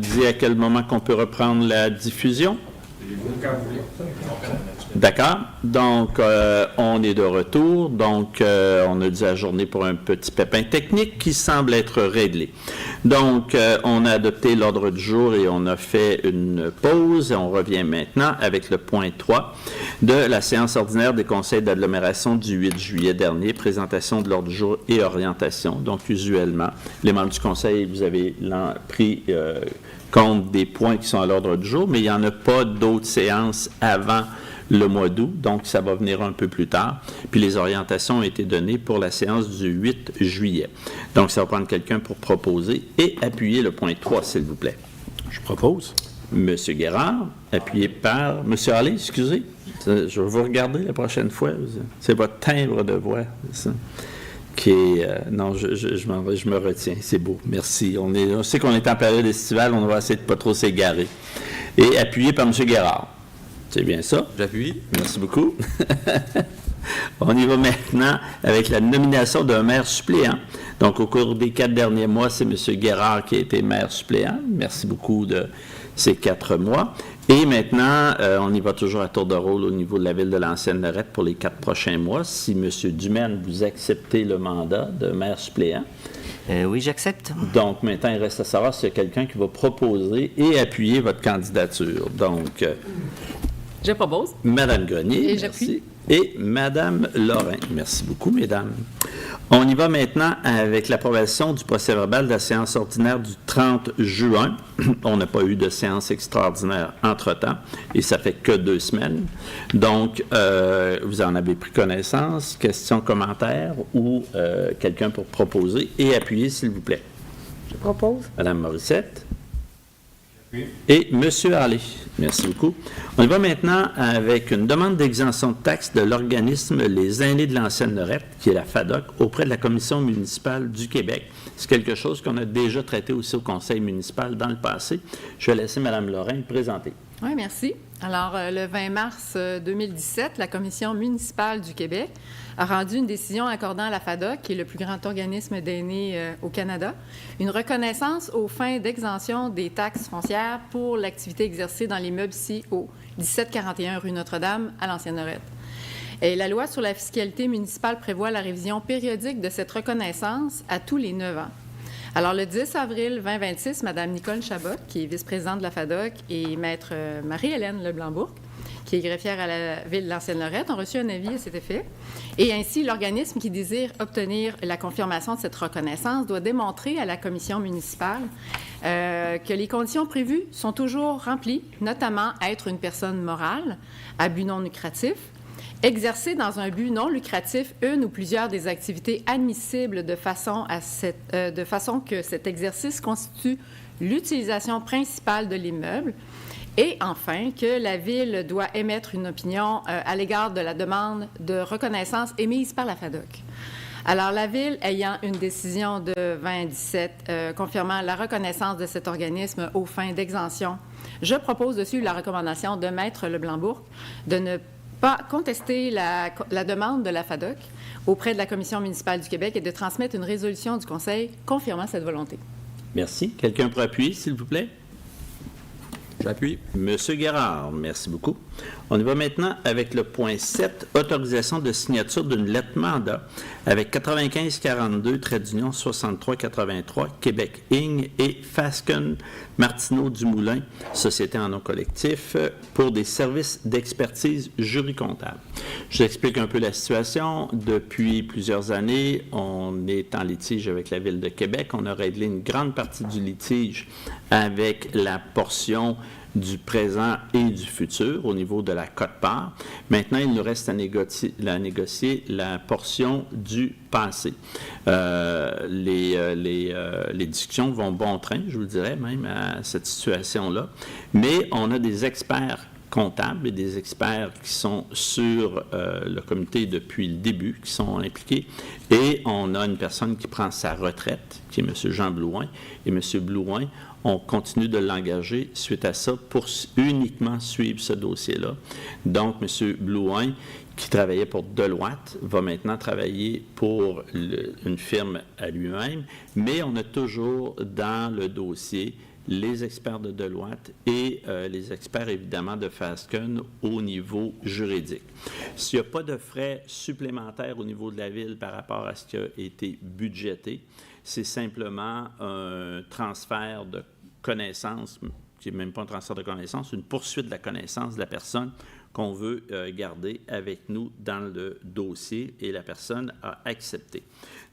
dit à quel moment qu'on peut reprendre la diffusion? Quand vous voulez. D'accord. Donc, on est de retour. Donc, on a dû ajourner pour un petit pépin technique qui semble être réglé. Donc, on a adopté l'ordre du jour et on a fait une pause. Et on revient maintenant avec le point 3 de la séance ordinaire des conseils d'agglomération du 8 juillet dernier, présentation de l'ordre du jour et orientation. Donc, usuellement, les membres du conseil, vous avez pris compte des points qui sont à l'ordre du jour, mais il n'y en a pas d'autres séances avant le mois d'août, donc ça va venir un peu plus tard. Puis les orientations ont été données pour la séance du 8 juillet. Donc, ça va prendre quelqu'un pour proposer et appuyer le point 3, s'il vous plaît. Je propose. Monsieur Guérard, appuyé par... Monsieur Allais, excusez. Je vais vous regarder la prochaine fois. C'est votre timbre de voix, c'est ça? Qui est, non, je me retiens. C'est beau. Merci. On sait qu'on est en période estivale. On va essayer de ne pas trop s'égarer. Et appuyé par M. Guérard. C'est bien ça? J'appuie. Merci beaucoup. On y va maintenant avec la nomination d'un maire suppléant. Donc, au cours des 4 derniers mois, c'est M. Guérard qui a été maire suppléant. Merci beaucoup de ces 4 mois. Et maintenant, on y va toujours à tour de rôle au niveau de la ville de l'Ancienne-Lorette pour les 4 prochains mois. Si M. Dumaine, vous acceptez le mandat de maire suppléant. Oui, j'accepte. Donc, maintenant, il reste à savoir s'il y a quelqu'un qui va proposer et appuyer votre candidature. Donc, je propose. Madame Grenier, et j'appuie. Et Madame Lorrain. Merci beaucoup, mesdames. On y va maintenant avec l'approbation du procès-verbal de la séance ordinaire du 30 juin. On n'a pas eu de séance extraordinaire entre-temps et ça fait que 2 semaines. Donc, vous en avez pris connaissance. Questions, commentaires ou quelqu'un pour proposer et appuyer, s'il vous plaît. Je propose. Madame Morissette. Et M. Harley. Merci beaucoup. On y va maintenant avec une demande d'exemption de taxes de l'organisme Les Aînés de l'Ancienne-Lorette, qui est la FADOC, auprès de la Commission municipale du Québec. C'est quelque chose qu'on a déjà traité aussi au Conseil municipal dans le passé. Je vais laisser Mme Lorrain présenter. Oui, merci. Alors, le 20 mars 2017, la Commission municipale du Québec a rendu une décision accordant à la FADOC, qui est le plus grand organisme d'aînés au Canada, une reconnaissance aux fins d'exemption des taxes foncières pour l'activité exercée dans l'immeuble ici au 1741 rue Notre-Dame à l'Ancienne-Lorette. Et la loi sur la fiscalité municipale prévoit la révision périodique de cette reconnaissance à tous les 9 ans. Alors, le 10 avril 2026, Mme Nicole Chabot, qui est vice-présidente de la FADOC, et Maître Marie-Hélène Leblanc-Bourque, qui est greffière à la ville de l'Ancienne-Lorette, ont reçu un avis à cet effet. Et ainsi, l'organisme qui désire obtenir la confirmation de cette reconnaissance doit démontrer à la commission municipale que les conditions prévues sont toujours remplies, notamment être une personne morale à but non lucratif, exercer dans un but non lucratif une ou plusieurs des activités admissibles de façon que cet exercice constitue l'utilisation principale de l'immeuble. Et enfin, que la Ville doit émettre une opinion à l'égard de la demande de reconnaissance émise par la FADOC. Alors, la Ville ayant une décision de 2017 confirmant la reconnaissance de cet organisme aux fins d'exemption, je propose dessus la recommandation de Maître Leblanc-Bourque de ne pas contester la demande de la FADOC auprès de la Commission municipale du Québec et de transmettre une résolution du Conseil confirmant cette volonté. Merci. Quelqu'un pour appuyer, s'il vous plaît? J'appuie. Monsieur Guérard, merci beaucoup. On y va maintenant avec le point 7, autorisation de signature d'une lettre mandat avec 9542, trait d'union 6383, Québec Inc. et Fasken Martineau Dumoulin, société en nom collectif, pour des services d'expertise jury-comptable. Je vous explique un peu la situation. Depuis plusieurs années, on est en litige avec la Ville de Québec. On a réglé une grande partie du litige avec la portion du présent et du futur au niveau de la quote-part. Maintenant, il nous reste à négocier la portion du passé. Les discussions vont bon train, je vous le dirais, même à cette situation-là. Mais on a des experts comptables et des experts qui sont sur le comité depuis le début, qui sont impliqués. Et on a une personne qui prend sa retraite, qui est M. Jean Blouin. Et M. Blouin, on continue de l'engager suite à ça pour uniquement suivre ce dossier-là. Donc, M. Blouin, qui travaillait pour Deloitte, va maintenant travailler pour une firme à lui-même, mais on a toujours dans le dossier les experts de Deloitte et les experts, évidemment, de Fasken au niveau juridique. S'il n'y a pas de frais supplémentaires au niveau de la Ville par rapport à ce qui a été budgété, c'est simplement un transfert de connaissances, qui n'est même pas un transfert de connaissances, une poursuite de la connaissance de la personne qu'on veut garder avec nous dans le dossier, et la personne a accepté.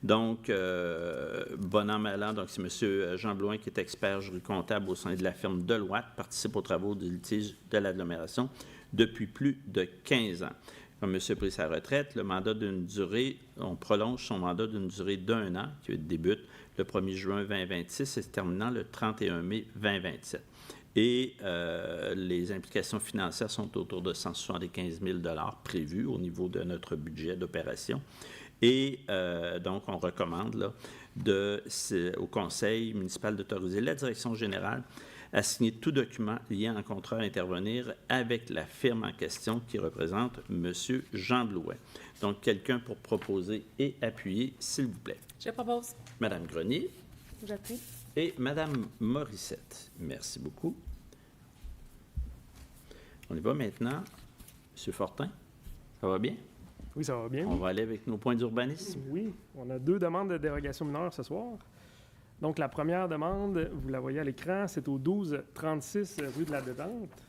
Donc, bon an, mal an, donc c'est M. Jean Blouin, qui est expert jury-comptable au sein de la firme Deloitte, participe aux travaux du litige de l'agglomération depuis plus de 15 ans. Comme M. a pris sa retraite, le mandat d'une durée, on prolonge son mandat d'une durée d'1 an, qui débute le 1er juin 2026 et se terminant le 31 mai 2027. Et les implications financières sont autour de 175 000 $ prévus au niveau de notre budget d'opération. Et donc, on recommande là, au Conseil municipal d'autoriser la direction générale à signer tout document lié à un contrat à intervenir avec la firme en question qui représente M. Jean Blouin. Donc, quelqu'un pour proposer et appuyer, s'il vous plaît. Je propose. Madame Grenier. J'appuie. Et Madame Morissette. Merci beaucoup. On y va maintenant. Monsieur Fortin, ça va bien? Oui, ça va bien. On va aller avec nos points d'urbanisme. Oui, on a 2 demandes de dérogation mineure ce soir. Donc, la première demande, vous la voyez à l'écran, c'est au 1236 rue de la Détente.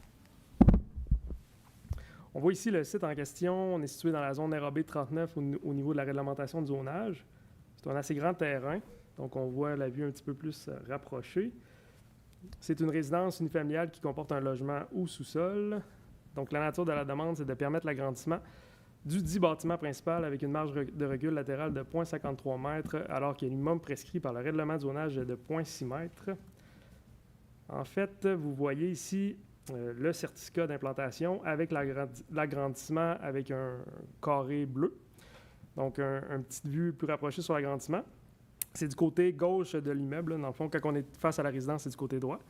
On voit ici le site en question. On est situé dans la zone RAB 39 au niveau de la réglementation du zonage. C'est un assez grand terrain, donc on voit la vue un petit peu plus rapprochée. C'est une résidence unifamiliale qui comporte un logement ou sous-sol. Donc, la nature de la demande, c'est de permettre l'agrandissement du dit bâtiment principal avec une marge de recul latérale de 0,53 mètres, alors qu'il y a un minimum prescrit par le règlement de zonage de 0,6 mètres. En fait, vous voyez ici le certificat d'implantation avec l'agrandissement avec un carré bleu. Donc, une petite vue plus rapprochée sur l'agrandissement. C'est du côté gauche de l'immeuble. Dans le fond, quand on est face à la résidence, c'est du côté droit.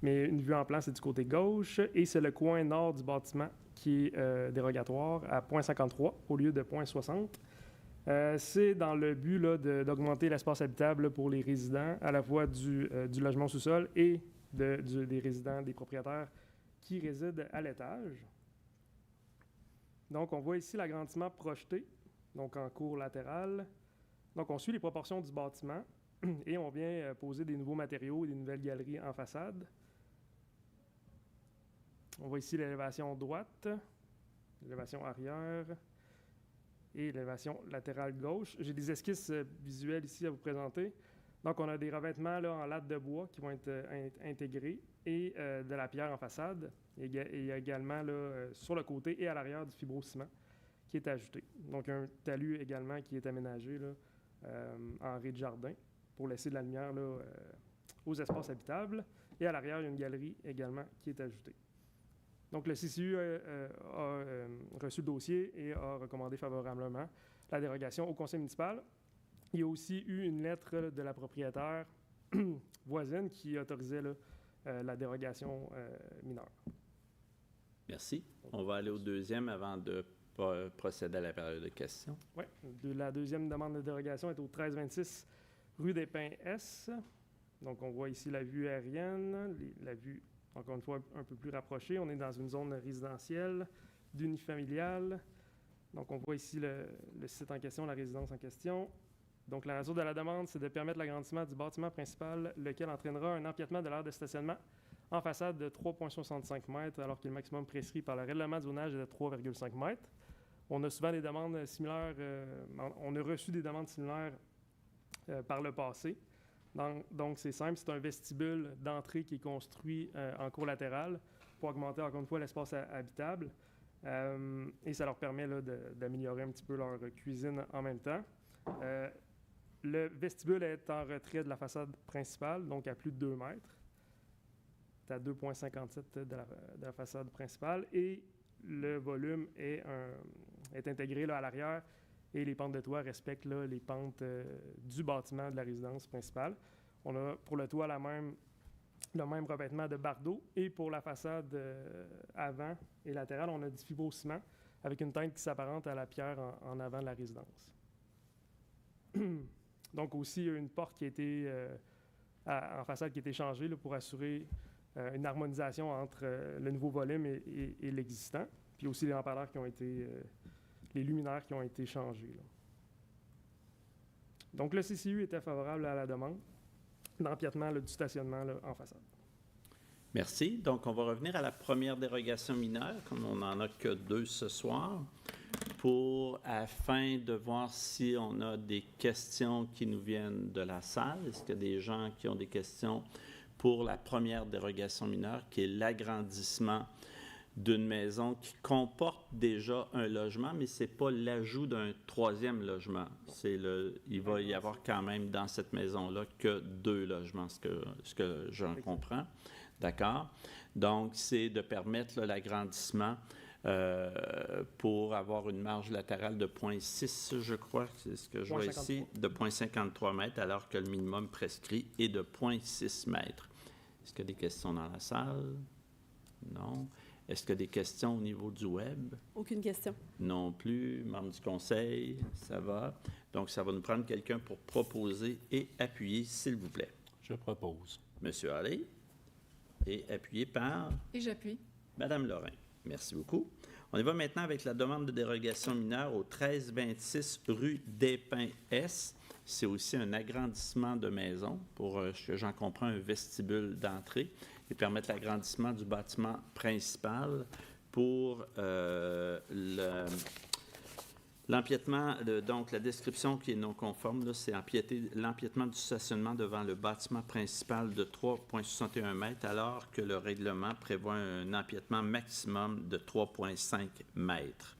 Mais une vue en plan, c'est du côté gauche. Et c'est le coin nord du bâtiment qui est dérogatoire à 0,53 au lieu de 0,60. C'est dans le but d'augmenter l'espace habitable pour les résidents, à la fois du logement sous-sol et des résidents, des propriétaires qui résident à l'étage. Donc, on voit ici l'agrandissement projeté, donc en cour latérale. Donc, on suit les proportions du bâtiment et on vient poser des nouveaux matériaux et des nouvelles galeries en façade. On voit ici l'élévation droite, l'élévation arrière et l'élévation latérale gauche. J'ai des esquisses visuelles ici à vous présenter. Donc, on a des revêtements là, en latte de bois qui vont être intégrés et de la pierre en façade. Il y a également là, sur le côté et à l'arrière du fibrociment qui est ajouté. Donc, un talus également qui est aménagé là, en rez-de-jardin pour laisser de la lumière là, aux espaces habitables. Et à l'arrière, il y a une galerie également qui est ajoutée. Donc, le CCU a reçu le dossier et a recommandé favorablement la dérogation au conseil municipal. Il y a aussi eu une lettre de la propriétaire voisine qui autorisait là, la dérogation mineure. Merci. On va aller au deuxième avant de procéder à la période de questions. Oui. La deuxième demande de dérogation est au 1326 rue des Pins-S. Donc, on voit ici la vue aérienne, la vue, encore une fois, un peu plus rapprochée. On est dans une zone résidentielle, d'unifamiliale. Donc, on voit ici le site en question, la résidence en question. Donc, la nature de la demande, c'est de permettre l'agrandissement du bâtiment principal, lequel entraînera un empiètement de l'aire de stationnement en façade de 3,65 mètres, alors que le maximum prescrit par le règlement de zonage est de 3,5 mètres. On a souvent des demandes similaires, on a reçu des demandes similaires par le passé. Donc, c'est simple, c'est un vestibule d'entrée qui est construit en cour latérale pour augmenter encore une fois l'espace habitable. Et ça leur permet là, d'améliorer un petit peu leur cuisine en même temps. Le vestibule est en retrait de la façade principale, donc à plus de 2 mètres. C'est à 2,57 de la façade principale. Et le volume est intégré là, à l'arrière et les pentes de toit respectent là, les pentes du bâtiment de la résidence principale. On a pour le toit le même revêtement de bardeaux et pour la façade avant et latérale, on a du fibrociment avec une teinte qui s'apparente à la pierre en avant de la résidence. Donc aussi, il y a une porte qui a été en façade qui a été changé là, pour assurer une harmonisation entre le nouveau volume et l'existant, puis aussi les lampadaires qui ont été, les luminaires qui ont été changés, là. Donc, le CCU était favorable à la demande d'empiètement du stationnement là, en façade. Merci. Donc, on va revenir à la première dérogation mineure, comme on n'en a que 2 ce soir, afin de voir si on a des questions qui nous viennent de la salle. Est-ce qu'il y a des gens qui ont des questions pour la première dérogation mineure, qui est l'agrandissement d'une maison qui comporte déjà un logement, mais ce n'est pas l'ajout d'un 3e logement. Il va y avoir quand même dans cette maison-là que 2 logements, ce que j'en comprends. D'accord? Donc, c'est de permettre là, l'agrandissement pour avoir une marge latérale de 0,6, je crois, c'est ce que je vois ici, de 0,53 mètres, alors que le minimum prescrit est de 0,6 mètres. Est-ce qu'il y a des questions dans la salle? Non. Est-ce qu'il y a des questions au niveau du web? Aucune question. Non plus. Membre du conseil, ça va. Donc, ça va nous prendre quelqu'un pour proposer et appuyer, s'il vous plaît. Je propose. Monsieur Allais, et appuyé par Et j'appuie. Madame Lorrain. Merci beaucoup. On y va maintenant avec la demande de dérogation mineure au 1326 rue des Pins-Est. C'est aussi un agrandissement de maison pour, ce que j'en comprends, un vestibule d'entrée et permettre l'agrandissement du bâtiment principal pour l'empiètement. Donc, la description qui est non conforme, là, c'est l'empiètement du stationnement devant le bâtiment principal de 3,61 mètres, alors que le règlement prévoit un empiètement maximum de 3,5 mètres.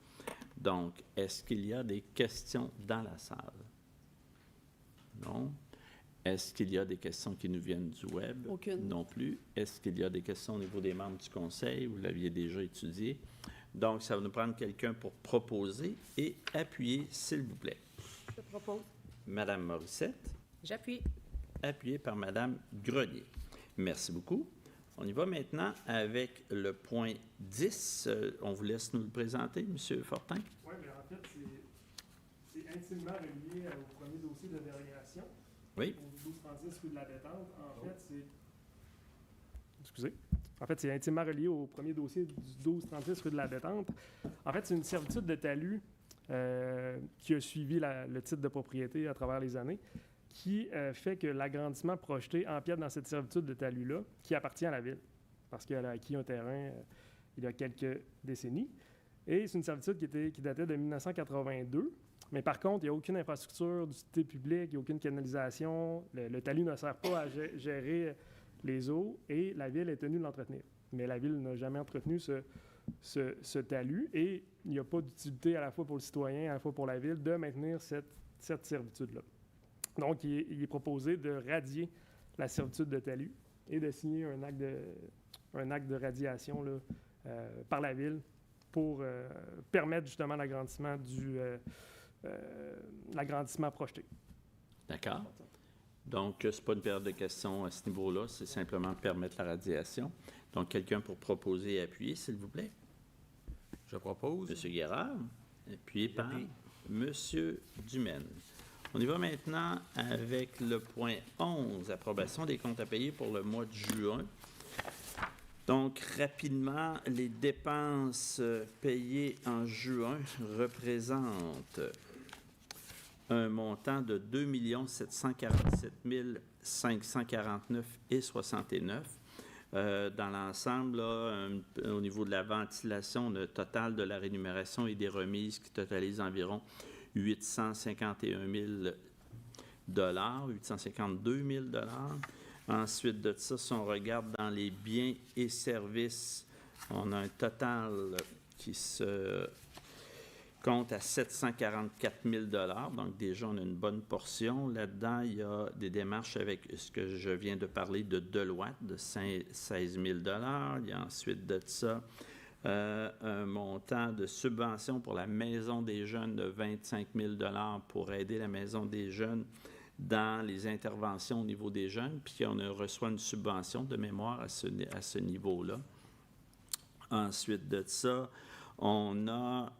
Donc, est-ce qu'il y a des questions dans la salle? Non. Est-ce qu'il y a des questions qui nous viennent du web? Aucune. Non plus. Est-ce qu'il y a des questions au niveau des membres du conseil? Vous l'aviez déjà étudié. Donc, ça va nous prendre quelqu'un pour proposer et appuyer, s'il vous plaît. Je propose. Madame Morissette, J'appuie. appuyé par Madame Grenier. Merci beaucoup. On y va maintenant avec le point 10. On vous laisse nous le présenter, Monsieur Fortin. Oui, mais en fait, c'est intimement relié au premier dossier de dérogation. Oui. Au 1236 rue de la Détente. En fait, c'est... Excusez. En fait, c'est intimement relié au premier dossier du 1236 rue de la Détente. En fait, c'est une servitude de talus qui a suivi le titre de propriété à travers les années, qui fait que l'agrandissement projeté empiète dans cette servitude de talus-là, qui appartient à la ville, parce qu'elle a acquis un terrain il y a quelques décennies. Et c'est une servitude qui datait de 1982. Mais par contre, il n'y a aucune infrastructure d'utilité publique, il n'y a aucune canalisation. Le talus ne sert pas à gérer les eaux et la ville est tenue de l'entretenir. Mais la ville n'a jamais entretenu ce talus et il n'y a pas d'utilité à la fois pour le citoyen, à la fois pour la ville, de maintenir cette servitude-là. Donc, il est proposé de radier la servitude de talus et de signer un acte de radiation là, par la ville pour permettre justement l'agrandissement l'agrandissement projeté. D'accord. Donc, ce n'est pas une période de questions à ce niveau-là, c'est simplement permettre la radiation. Donc, quelqu'un pour proposer et appuyer, s'il vous plaît. Je propose. Monsieur Guérard, appuyé par Monsieur Dumaine. On y va maintenant avec le point 11, approbation des comptes à payer pour le mois de juin. Donc, rapidement, les dépenses payées en juin représentent un montant de 2 747 549,69. Dans l'ensemble, là, au niveau de la ventilation, le total de la rémunération et des remises qui totalise environ 851 000 852 000 Ensuite de ça, si on regarde dans les biens et services, on a un total qui se compte à 744 000 donc déjà on a une bonne portion. Là-dedans, il y a des démarches avec ce que je viens de parler de Deloitte de 16 000 Il y a ensuite de ça un montant de subvention pour la Maison des jeunes de 25 000 pour aider la Maison des jeunes dans les interventions au niveau des jeunes, puis on reçoit une subvention de mémoire à ce niveau-là. Ensuite de ça, on a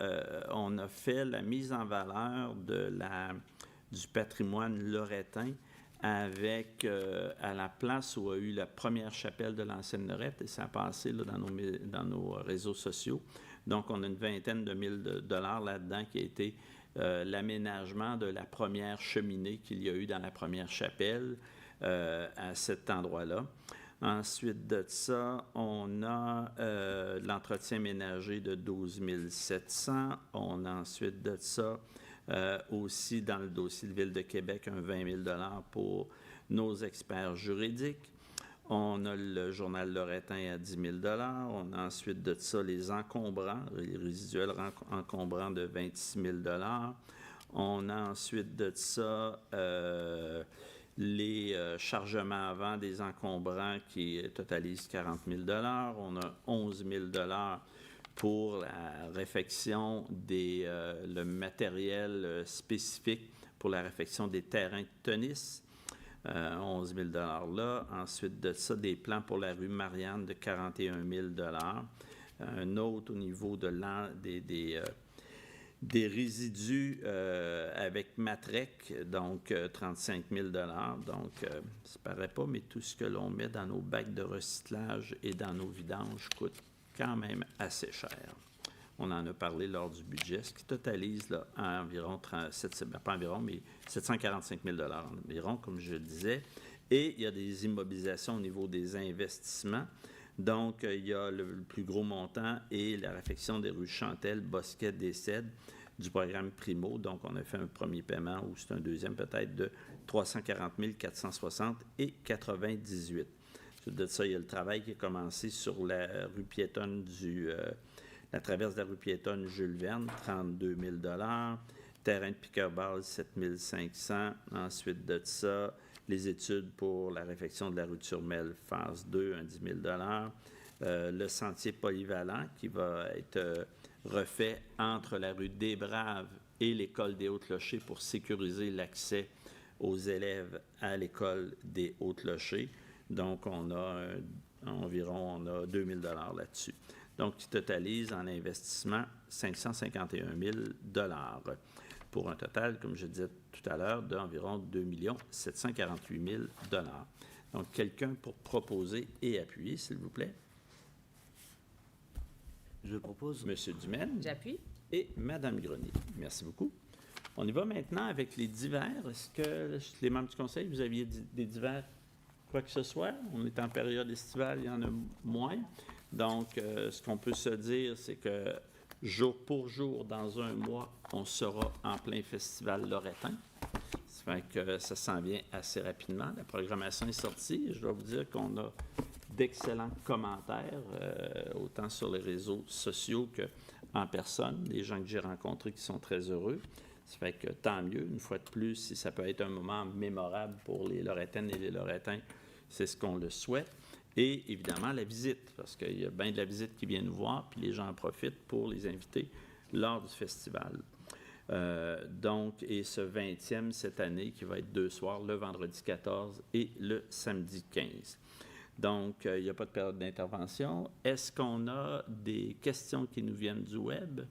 fait la mise en valeur du patrimoine loretain avec, à la place où a eu la première chapelle de l'ancienne Lorette, et ça a passé là, dans nos réseaux sociaux. Donc, on a une vingtaine de mille dollars là-dedans qui a été l'aménagement de la première cheminée qu'il y a eu dans la première chapelle à cet endroit-là. Ensuite de ça, on a l'entretien ménager de 12 700. On a ensuite de ça aussi dans le dossier de Ville de Québec un 20 000 $ pour nos experts juridiques. On a le journal Loretin à 10 000 $. On a ensuite de ça les encombrants, les résiduels encombrants de 26 000 $. On a ensuite de ça les chargements avant des encombrants qui totalisent 40 000 $. On a 11 000 $ pour la réfection le matériel spécifique pour la réfection des terrains de tennis. 11 000 $ là. Ensuite de ça, des plans pour la rue Marianne de 41 000 $. Un autre au niveau des résidus avec Matrec, donc 35 000 $. Donc, ça ne paraît pas, mais tout ce que l'on met dans nos bacs de recyclage et dans nos vidanges coûte quand même assez cher. On en a parlé lors du budget, ce qui totalise là, à environ 745 000 $ environ, comme je le disais. Et il y a des immobilisations au niveau des investissements. Donc, il y a le plus gros montant et la réfection des rues Chantel, Bosquet, des Cèdres du programme Primo. Donc, on a fait un premier paiement ou c'est un deuxième peut-être de 340 460 et 98. Ensuite de ça, il y a le travail qui a commencé sur la rue piétonne la traverse de la rue piétonne Jules Verne, 32 000 $. Terrain de piqueur-ball, 7 500. Ensuite de ça, les études pour la réfection de la rue Turmel, phase 2, un 10 000 $. Le sentier polyvalent qui va être refait entre la rue des Braves et l'école des Hauts-Clochers pour sécuriser l'accès aux élèves à l'école des Hauts-Clochers. Donc, on a environ 2 000 $ là-dessus. Donc, qui totalise en investissement 551 000 $, pour un total, comme je disais tout à l'heure, d'environ 2 748 000 $. Donc, quelqu'un pour proposer et appuyer, s'il vous plaît. Je propose. Monsieur Dumaine. J'appuie. Et Madame Grenier. Merci beaucoup. On y va maintenant avec les divers. Est-ce que les membres du Conseil, vous aviez des divers, quoi que ce soit? On est en période estivale, il y en a moins. Donc, ce qu'on peut se dire, c'est que jour pour jour, dans un mois, on sera en plein festival loretain. Ça fait que ça s'en vient assez rapidement. La programmation est sortie et je dois vous dire qu'on a d'excellents commentaires, autant sur les réseaux sociaux qu'en personne. Des gens que j'ai rencontrés qui sont très heureux. Ça fait que tant mieux, une fois de plus, si ça peut être un moment mémorable pour les Lorettaines et les Lorettains, c'est ce qu'on le souhaite. Et évidemment, la visite, parce qu'il y a bien de la visite qui vient nous voir, puis les gens en profitent pour les inviter lors du festival. Donc, et ce 20e cette année, qui va être 2 soirs, le vendredi 14 et le samedi 15. Donc, il n'y a pas de période d'intervention. Est-ce qu'on a des questions qui nous viennent du web?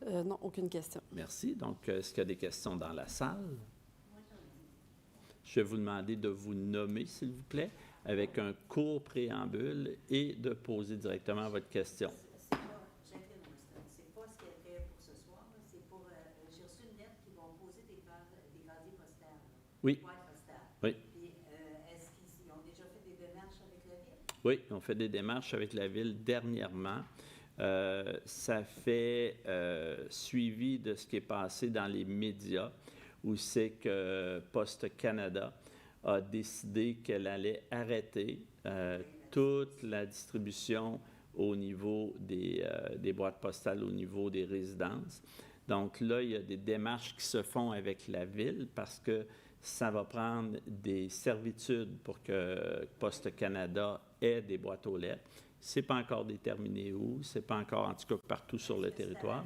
Non, aucune question. Merci. Donc, est-ce qu'il y a des questions dans la salle? Je vais vous demander de vous nommer, s'il vous plaît, avec un court préambule et de poser directement votre question. C'est pas ce qu'elle fait pour ce soir. C'est pour. J'ai reçu une lettre qui vont poser des casiers postales. Oui. Boîtes postales. Oui. Puis, est-ce qu'ils ont déjà fait des démarches avec la ville? Oui, on fait des démarches avec la ville dernièrement. Ça fait suivi de ce qui est passé dans les médias, où c'est que Poste Canada a décidé qu'elle allait arrêter toute la distribution au niveau des boîtes postales, au niveau des résidences. Donc là, il y a des démarches qui se font avec la ville parce que ça va prendre des servitudes pour que Poste Canada ait des boîtes aux lettres. Ce n'est pas encore déterminé où, ce n'est pas encore, en tout cas, partout sur le territoire.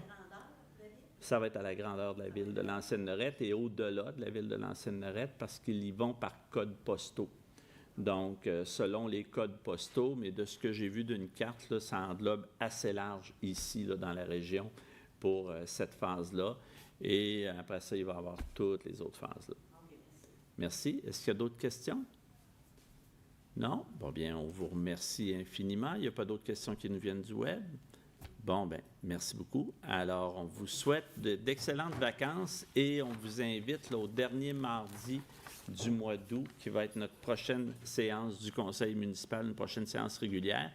Ça va être à la grandeur de la ville de l'Ancienne-Lorette et au-delà de la ville de l'Ancienne-Lorette parce qu'ils y vont par codes postaux. Donc, selon les codes postaux, mais de ce que j'ai vu d'une carte, là, ça englobe assez large ici, là, dans la région, pour cette phase-là. Et après ça, il va y avoir toutes les autres phases. Là. Merci. Est-ce qu'il y a d'autres questions? Non? Bon, bien, on vous remercie infiniment. Il n'y a pas d'autres questions qui nous viennent du web? Bon, bien, merci beaucoup. Alors, on vous souhaite d'excellentes vacances et on vous invite là, au dernier mardi du mois d'août, qui va être notre prochaine séance du conseil municipal, une prochaine séance régulière.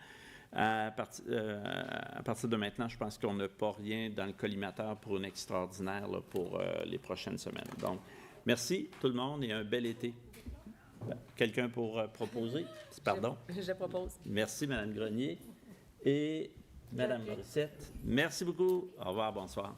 À partir de maintenant, je pense qu'on n'a pas rien dans le collimateur pour une extraordinaire là, pour les prochaines semaines. Donc, merci tout le monde et un bel été. Quelqu'un pour proposer? Pardon? Je propose. Merci, Mme Grenier. Et Mme Morissette, merci beaucoup. Au revoir, bonsoir.